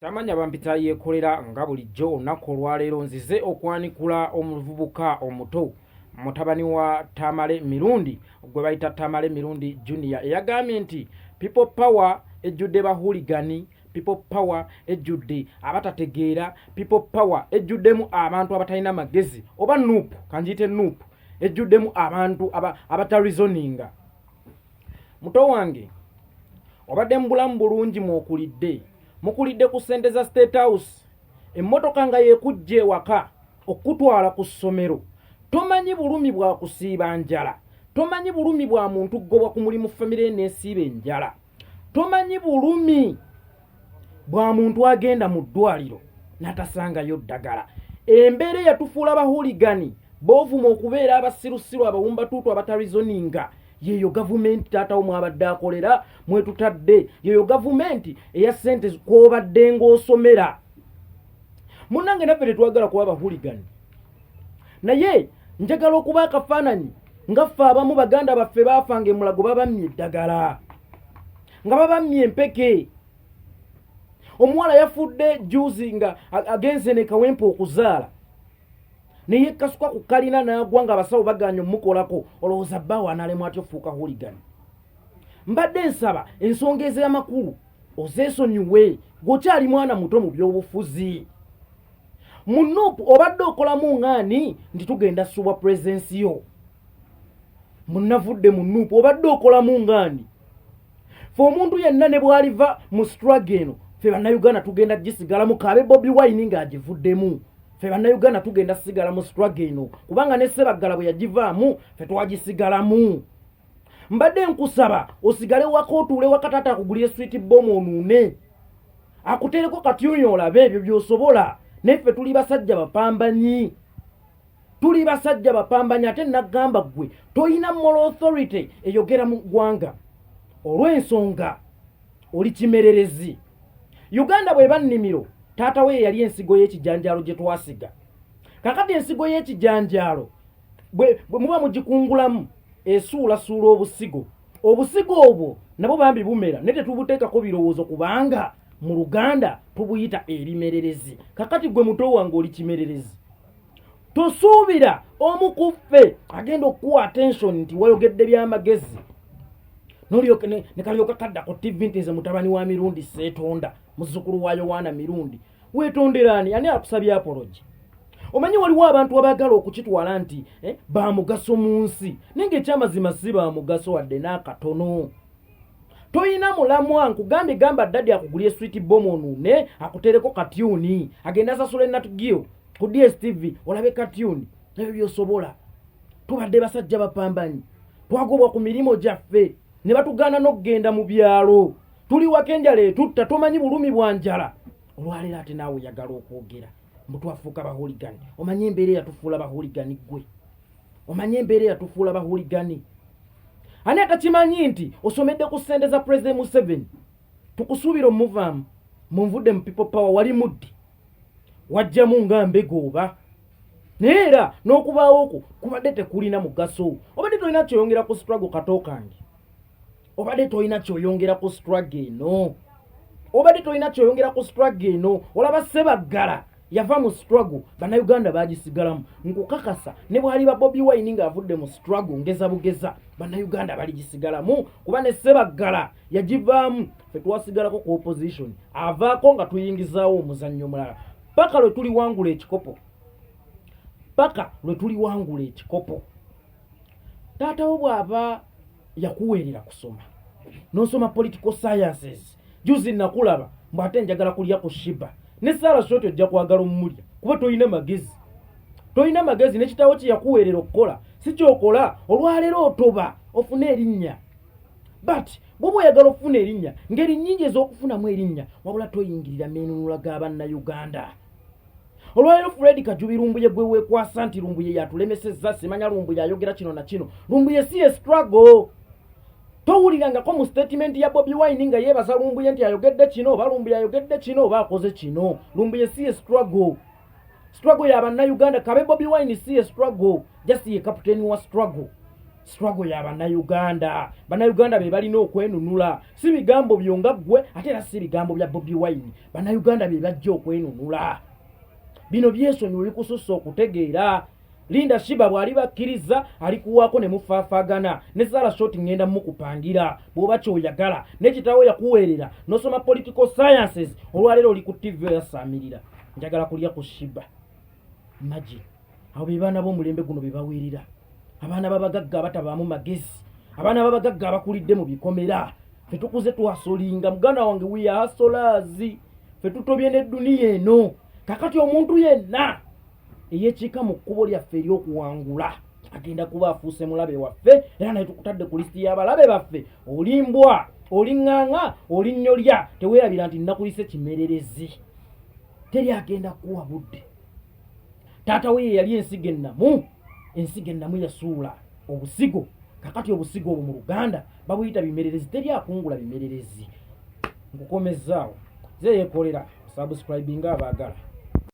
Tamanya bampita yekolera nga bulijjo olunaku olwaleero nzize okwanikula omuvubuka omuto mutabani wa Tamale Mirundi gwe bayita Tamale Mirundi Junior eyagambye nti people power ejjudde bahuligani, people power ejjudde abatategeera, people power ejjuddemu abantu abatalina magezi oba nuupu kanjiyite nuupu ejjuddemu abantu abatarizoninga. Muto wange obadde mu bulamu bulungi mwokulidde mukulidde ku ssente za State House, emmotoka nga yeekujja ewaka okutwala ku ssomero. Tomanyi bulumi bwa kusiiba njala, tomanyi bulumi bwa muntu ggobwa ku mulimu famire n'esiiba enjala, tomanyi bulumi bwa muntu agenda mu ddwaliro n'atasangayo ddagala. Embeera yatufuula bahuligani boovuma okubeera abasirusiru abawumbatuutu abatarizoninga. Yeyo gavumenti taatawo mwabadde akolera mwetutadde, yeyo gavumenti eya ssente kw'obadde ng'osomera. Munnange naffe tetwagala kuba bahuligani, naye njagala okuba akafaananyi nga ffe abamu baganda baffe baafanga emulago babamye eddagala, nga babamye empeke. Omuwala yafudde juzi nga agenze ne kawempe okuzaala, naye kasuka ku kalina n'agwa nga abasawo baganya omukolako, olowooza bbaawo analemwa atyo fuuka huligani. Mbadde nsaba ensonga ez'amakulu ozeesonyiwe, gwokyali mwana muto mu by'obufuzi. Mu nuupu obadde okolamu ng'ani nti tugenda subwa purezensi yo. Munnavudde mu nuupu obadde okolamu ng'ani. Fe omuntu yenna ne bw'aliva mu struggle eno, fe bannayuganda tugenda gisigalamu. Kaabe Bobi Wine ng'agivuddemu, fe bannayuganda tugenda sigala mu struggle eno, kubanga ne Ssebaggala bwe yagivaamu fe twagisigalamu. Mbadde nkusaba osigale waka otuule waka taata akugulye sweet bomb onuune, akutereko katyunya olabe ebyo by'osobola. Neffe tuli basajja bapambanyi, tuli basajja bapambanyi. Ate nagamba ggwe toyina moral authority eyogera mu ggwanga olw'ensonga oli kimererezi. Uganda bw'eba nnimiro, taata we yali ensigo y'ekijanjaalo gye twasiga. Kakati ensigo y'ekijanjaalo bwe muba mugikungulamu esuulasuula obusigo, obusigo obwo nabwo bambi bumera naye tetubuteekako birowoozo kubanga mu Luganda tubuyita erimererezi. Kakati gwe muto wange oli kimererezi, tosuubira omu ku ffe agenda okuwa attention nti wayogedde by'amagezi n'olyoke ne kalyoka kadda ku TV nti nze mutabani wa Mirundi Seetonda, muzzukulu wa Yowaana Mirundi. Weetonderaani ani akusabye apology? Omanyi waliwo abantu abaagala okukitwala nti baamugaso mu nsi, naye ng'ekyamazima si baamugaso wadde n'akatono. Toyina mulamwa nkugambye gamba ddadi akugulye sweet bomb onuune, akutereko katyuni, agenda asasula enatugiyo ku DSTV olabe katyuni. Ebyo by'osobola. Tubadde basajja bapambanyi, twagobwa ku mirimu gyaffe ne batugaana n'okugenda mu byalo. Tuli waka enjala etutta, tomanyi bulumi bwa njala. Olwaleero ate naawe oyagala okwogera mbu twafuuka bahuligani. Omanye embeera yatufuula bahuligani ggwe, omanye embeera yatufuula bahuligani. Ani atakimanyi nti osomedde ku ssente za President Museveni? Tukusuubira omuvaamu, munvudde mu people power wali muddi wajjamu nga mbegooba. Naye era n'okubaawo okwo kubadde tekulina mugaso. Obadde tolina kyoyongera ku struggle kato kange, obadde tolina kyoyongera ku struggle eno, obadde tolina kyoyongera ku struggle eno. Olaba Ssebaggala yava mu struggle, bannayuganda baagisigalamu. Nkukakasa ne bwaliba Bobi Wine ng'avudde mu struggle ngeza bugeza, bannayuganda baligisigalamu kuba ne Ssebaggala yagivaamu. Fe twasigalako ku opposition, avaako nga tuyingizaawo omuzannyo mulala paka lwe tuli wangula ekikopo, paka lwe tuli wangula ekikopo. Taatawo bw'aba yakuweerera kusoma n'osoma political sciences, juzi nakulaba mbw ate njagala kulya ku shiba ne Sarah Shoti ojja kwagala omulya kuba toyina magezi, toyina magezi. N'ekitabo kye yakuweerera okukola si kyokola. Olwaleero otoba ofune erinnya, but bw'oba oyagala okufuna erinnya, ngeri nnyingi ez'okufunamu erinnya, wabula toyingirira meenunula g'abannayuganda. Olwaleero Fred Kajubi Lumbuye gwe weekwasa nti Lumbuye yatulemesezza, simanya Lumbuye ayogera kino na kino. Lumbuye si ye struggle. Towulirangako mu statement ya Bobi Wine nga yeebaza Lumbuye nti ayogedde kino oba Lumbuye ayogedde kino oba akoze kino. Lumbuye si ye struggle. Struggle ya bannayuganda. Kabe Bobi Wine si ye struggle, just ye kapiteeni wa struggle. struggle ya bannayuganda. Bannayuganda be balina okwenunula, si bigambo byonga ggwe ate era si bigambo bya Bobi Wine. Bannayuganda be bajja okwenunula. Bino byesonyiwa bikusussa okutegeera. Linda Shiba bwali bakkiriza alikuwaako ne mufaafagana ne Sara Short ngenda mukupangira bw'oba kyoyagala ne kitawo yakuweerera nosoma political sciences olwaleero oli ku TV oyasaamirira. Njagala kulya ku Shiba maji abo be baana b'omulembe guno be baweerera, abaana b'abagagga abatabaamu magezi, abaana b'abagagga abakulidde mu bikomera. Ffe tukuze twasolinga muganda wange we are hustlers, ffe tutobye n'edduniya eno. Kakati omuntu yenna eyekiika mu kkubo lyaffe ery'okuwangula agenda kuba afuuse mulabe waffe, era naye tukutadde ku lisiti y'abalabe baffe. Olimbwa, oliŋŋaŋa, olinnyolya, teweerabira nti nnakuyise kimererezi. Teri agenda kuwa budde. Taata we yali ensigo ennamu, ensigo ennamu yasuula obusigo. Kakati obusigo obwo mu Luganda babuyita bimererezi, teri akungula bimererezi. Nkukomezaawo ze yeekolera subscribing abaagala.